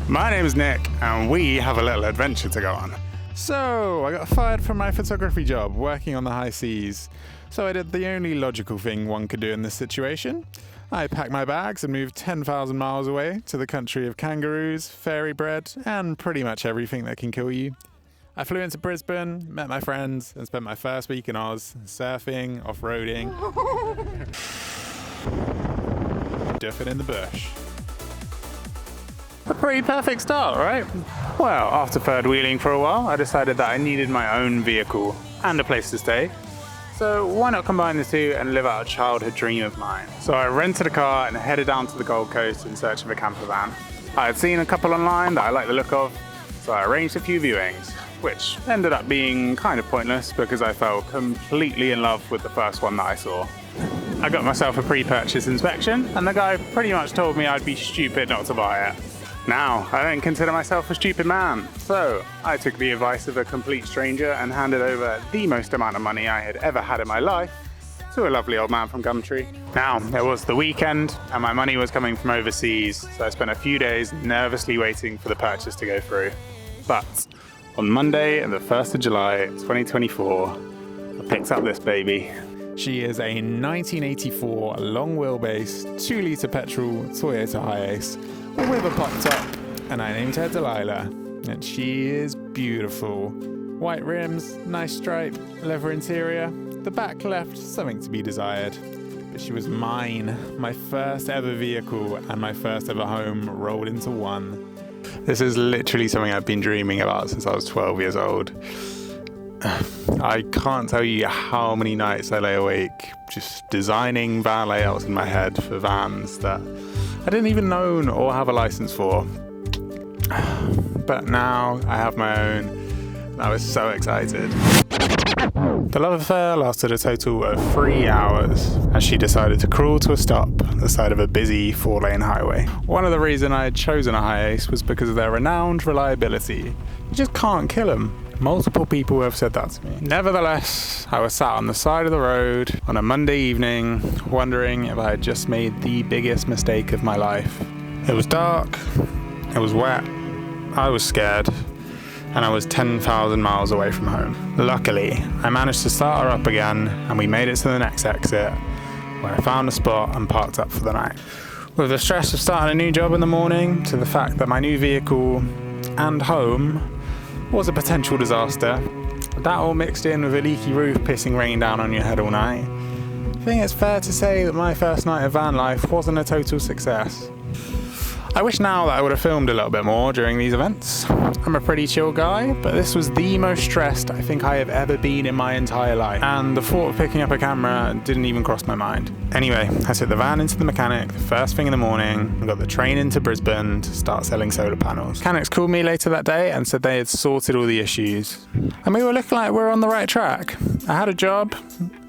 My name is Nick, and we have a little adventure to go on. So, I got fired from my photography job, working on the high seas. So I did the only logical thing one could do in this situation. I packed my bags and moved 10,000 miles away to the country of kangaroos, fairy bread, and pretty much everything that can kill you. I flew into Brisbane, met my friends, and spent my first week in Oz, surfing, off-roading, duffing in the bush. A pretty perfect start, right? Well, after third wheeling for a while, I decided that I needed my own vehicle and a place to stay. So why not combine the two and live out a childhood dream of mine? So I rented a car and headed down to the Gold Coast in search of a camper van. I had seen a couple online that I liked the look of, so I arranged a few viewings, which ended up being kind of pointless because I fell completely in love with the first one that I saw. I got myself a pre-purchase inspection, and the guy pretty much told me I'd be stupid not to buy it. Now, I don't consider myself a stupid man, so I took the advice of a complete stranger and handed over the most amount of money I had ever had in my life to a lovely old man from Gumtree. Now, it was the weekend and my money was coming from overseas, so I spent a few days nervously waiting for the purchase to go through. But on Monday, the 1st of July, 2024, I picked up this baby. She is a 1984 long wheelbase, 2-litre petrol Toyota Hiace with a pop top, and I named her Delilah, and she is beautiful. White rims, nice stripe, leather interior, the back left something to be desired. But she was mine, my first ever vehicle and my first ever home rolled into one. This is literally something I've been dreaming about since I was 12 years old. I can't tell you how many nights I lay awake just designing van layouts in my head for vans that I didn't even own or have a license for. But now I have my own, and I was so excited. The love affair lasted a total of 3 hours as she decided to crawl to a stop on the side of a busy 4-lane highway. One of the reasons I had chosen a Hiace was because of their renowned reliability. You just can't kill them. Multiple people have said that to me. Nevertheless, I was sat on the side of the road on a Monday evening, wondering if I had just made the biggest mistake of my life. It was dark, it was wet, I was scared, and I was 10,000 miles away from home. Luckily, I managed to start her up again, and we made it to the next exit, where I found a spot and parked up for the night. With the stress of starting a new job in the morning, to the fact that my new vehicle and home was a potential disaster, that all mixed in with a leaky roof pissing rain down on your head all night, I think it's fair to say that my first night of van life wasn't a total success. I wish now that I would have filmed a little bit more during these events. I'm a pretty chill guy, but this was the most stressed I think I have ever been in my entire life, and the thought of picking up a camera didn't even cross my mind. Anyway, I took the van into the mechanic the first thing in the morning and got the train into Brisbane to start selling solar panels. Mechanics called me later that day and said they had sorted all the issues, and we were looking like we were on the right track. I had a job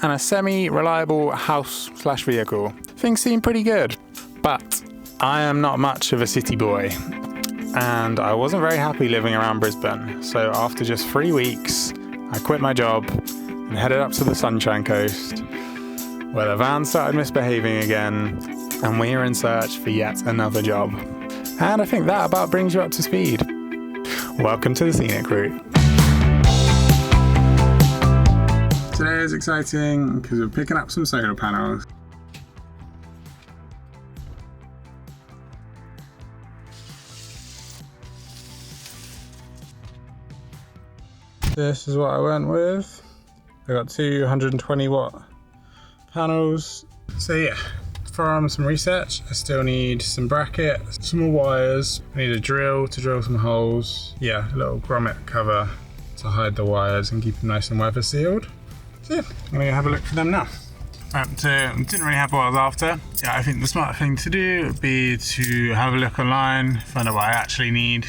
and a semi-reliable house/vehicle. Things seemed pretty good, but I am not much of a city boy, and I wasn't very happy living around Brisbane, so after just 3 weeks, I quit my job and headed up to the Sunshine Coast, where the van started misbehaving again, and we are in search for yet another job. And I think that about brings you up to speed. Welcome to the Scenic Route. Today is exciting because we're picking up some solar panels. This is what I went with. I got 220 watt panels. So yeah, from some research, I still need some brackets, some more wires. I need a drill to drill some holes. Yeah, a little grommet cover to hide the wires and keep them nice and weather sealed. So yeah, I'm gonna go have a look for them now. Didn't really have what I was after. Yeah, I think the smart thing to do would be to have a look online, find out what I actually need,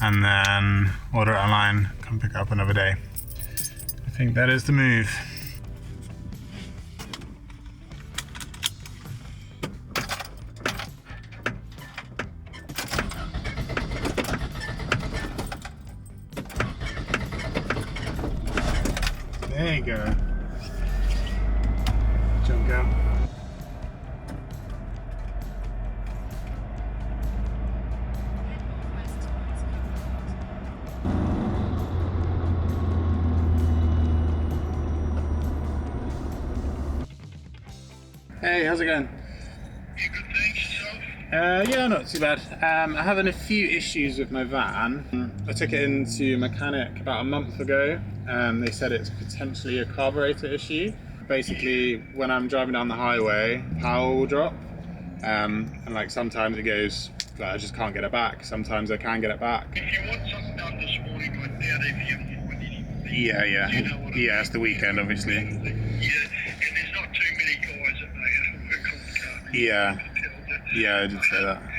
and then order it online, come pick it up another day. I think that is the move. There you go. Jump out. Hey, how's it going? You good, thanks, yourself? Yeah, not too bad. I'm having a few issues with my van. I took it into mechanic about a month ago. They said it's potentially a carburetor issue. Basically, when I'm driving down the highway, power will drop. And like sometimes it goes, like, I just can't get it back. Sometimes I can get it back. If you want something done this morning, I doubt if you haven't find anything. Yeah, yeah. You know what I Yeah, mean? it's the weekend, obviously. Yeah, and there's not too many guys that know how to work on the car. Yeah. I tell you. Yeah, I did say that. And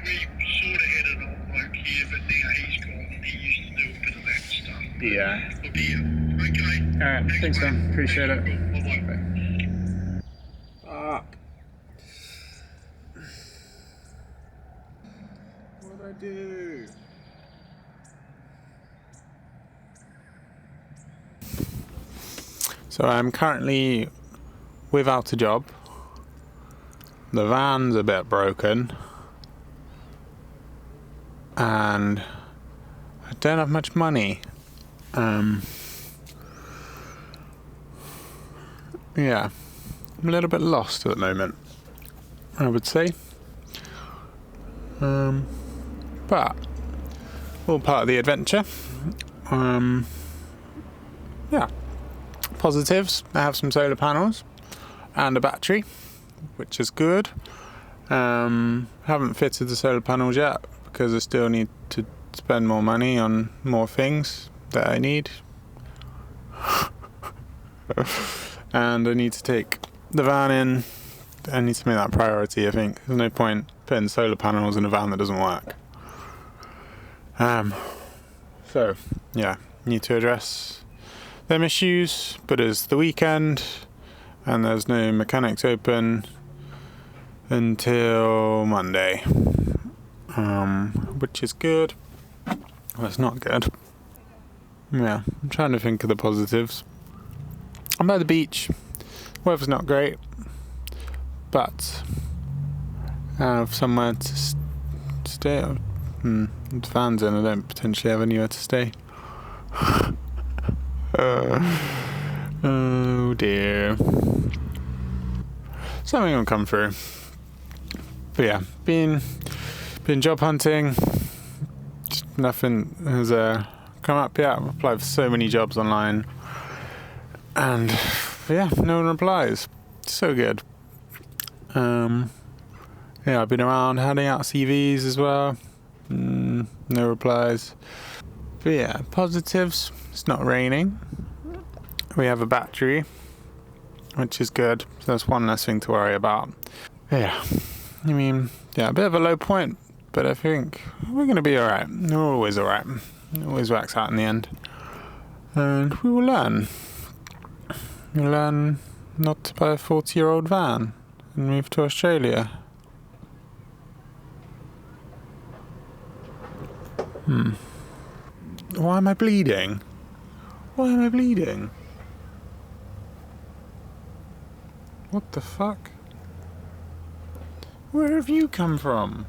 we sort of had an old bloke here, but now he's gone. He used to do a bit of that stuff. Yeah. Look here. Okay. Alright, thanks, man. Appreciate it. Bye-bye. Fuck. What did I do? So I'm currently without a job. The van's a bit broken. And I don't have much money. Yeah, I'm a little bit lost at the moment, I would say. But all part of the adventure. Yeah. Positives, I have some solar panels and a battery, which is good. Haven't fitted the solar panels yet because I still need to spend more money on more things that I need. And I need to take the van in. I need to make that priority, I think. There's no point putting solar panels in a van that doesn't work. So, yeah, need to address them issues, but it's the weekend and there's no mechanics open until Monday, which is good. Well, it's not good. Yeah, I'm trying to think of the positives. I'm by the beach. Weather's not great, but I have somewhere to stay. The van's in. I don't potentially have anywhere to stay. Oh dear. Something will come through. But yeah, been job hunting. Just nothing has come up yet. I've applied for so many jobs online, and yeah, no one replies. So good. Yeah, I've been around handing out CVs as well. No replies. But yeah, positives. It's not raining. We have a battery, which is good. So that's one less thing to worry about. Yeah, I mean, yeah, a bit of a low point, but I think we're going to be alright. We're always alright. It always works out in the end. And we will learn. We'll learn not to buy a 40-year-old van and move to Australia. Why am I bleeding? Why am I bleeding? What the fuck? Where have you come from?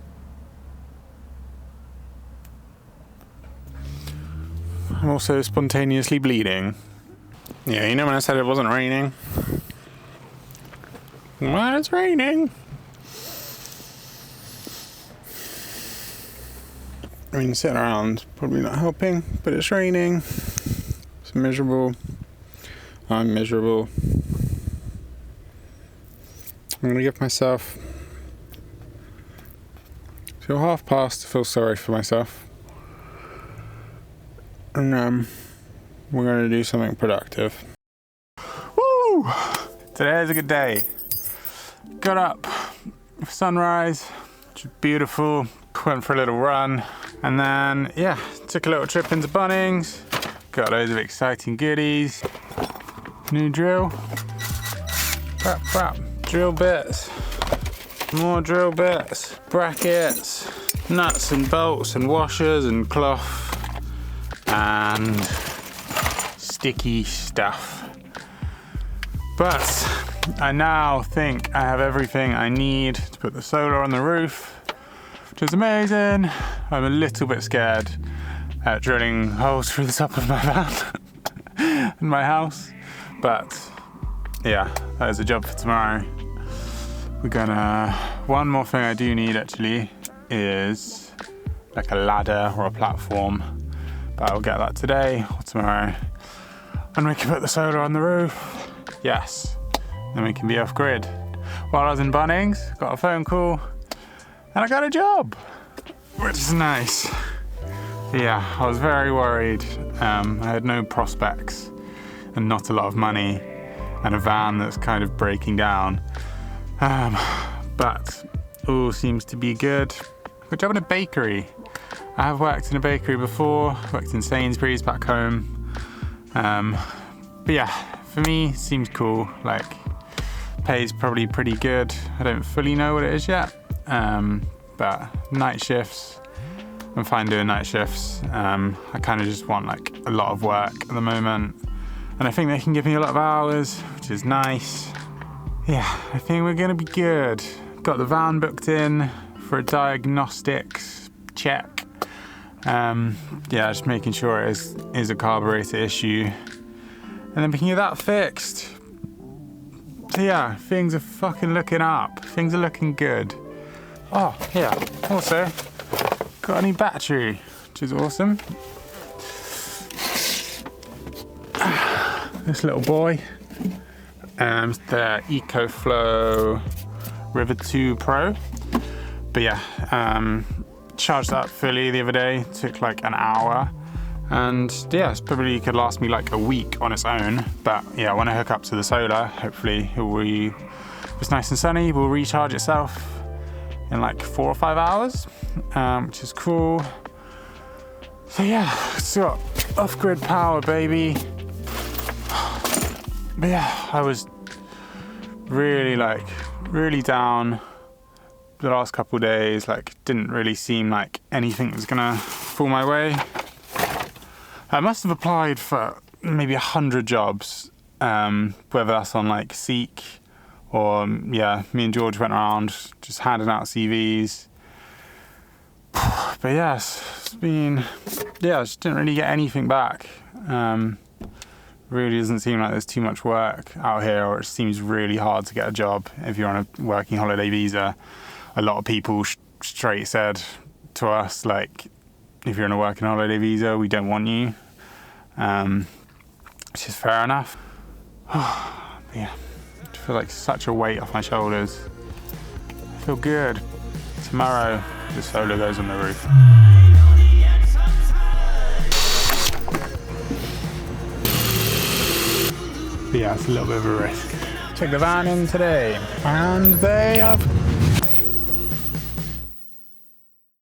I'm also spontaneously bleeding. Yeah, you know when I said it wasn't raining? Well, it's raining. I mean, sitting around probably not helping, but it's raining. It's miserable. I'm miserable. I'm gonna give myself till 1:30 to feel sorry for myself, and we're gonna do something productive. Woo! Today is a good day. Got up, sunrise, which is beautiful. Went for a little run, and then yeah, took a little trip into Bunnings. Got loads of exciting goodies. New drill. Crap. Drill bits. More drill bits. Brackets. Nuts and bolts and washers and cloth. And sticky stuff. But I now think I have everything I need to put the solar on the roof, which is amazing. I'm a little bit scared at drilling holes through the top of my van and my house, but yeah, that is a job for tomorrow. We're gonna, one more thing I do need actually is like a ladder or a platform, but I'll get that today or tomorrow. And we can put the solar on the roof. Yes, then we can be off grid. While I was in Bunnings, got a phone call and I got a job, which is nice. But yeah, I was very worried. I had no prospects and not a lot of money and a van that's kind of breaking down. But all seems to be good. Got a job in a bakery. I have worked in a bakery before, worked in Sainsbury's back home. But yeah, for me, seems cool. Like, pay's probably pretty good. I don't fully know what it is yet. But night shifts, I'm fine doing night shifts. I kind of just want like a lot of work at the moment. And I think they can give me a lot of hours, which is nice. Yeah, I think we're gonna be good. Got the van booked in for a diagnostics check. Yeah, just making sure it is a carburetor issue. And then we can get that fixed. So yeah, things are fucking looking up. Things are looking good. Oh, yeah, also, got a new battery, which is awesome. This little boy, the EcoFlow River 2 Pro. But yeah, charged that fully the other day, took like an hour. And yeah, it's probably could last me like a week on its own. But yeah, when I hook up to the solar, hopefully if it's nice and sunny, will recharge itself in like 4 or 5 hours, which is cool. So yeah, it's got off-grid power, baby. But yeah, I was really down the last couple of days. Like, didn't really seem like anything was gonna fall my way. I must have applied for maybe 100 jobs, whether that's on like Seek or yeah, me and George went around just handing out CVs. But yes, it's been, yeah, I just didn't really get anything back. Really doesn't seem like there's too much work out here, or it seems really hard to get a job if you're on a working holiday visa. A lot of people straight said to us, like, if you're on a working holiday visa, we don't want you. Which is fair enough. Yeah, I feel like such a weight off my shoulders. I feel good. Tomorrow, the solar goes on the roof. But yeah, it's a little bit of a risk. Took the van in today, and they have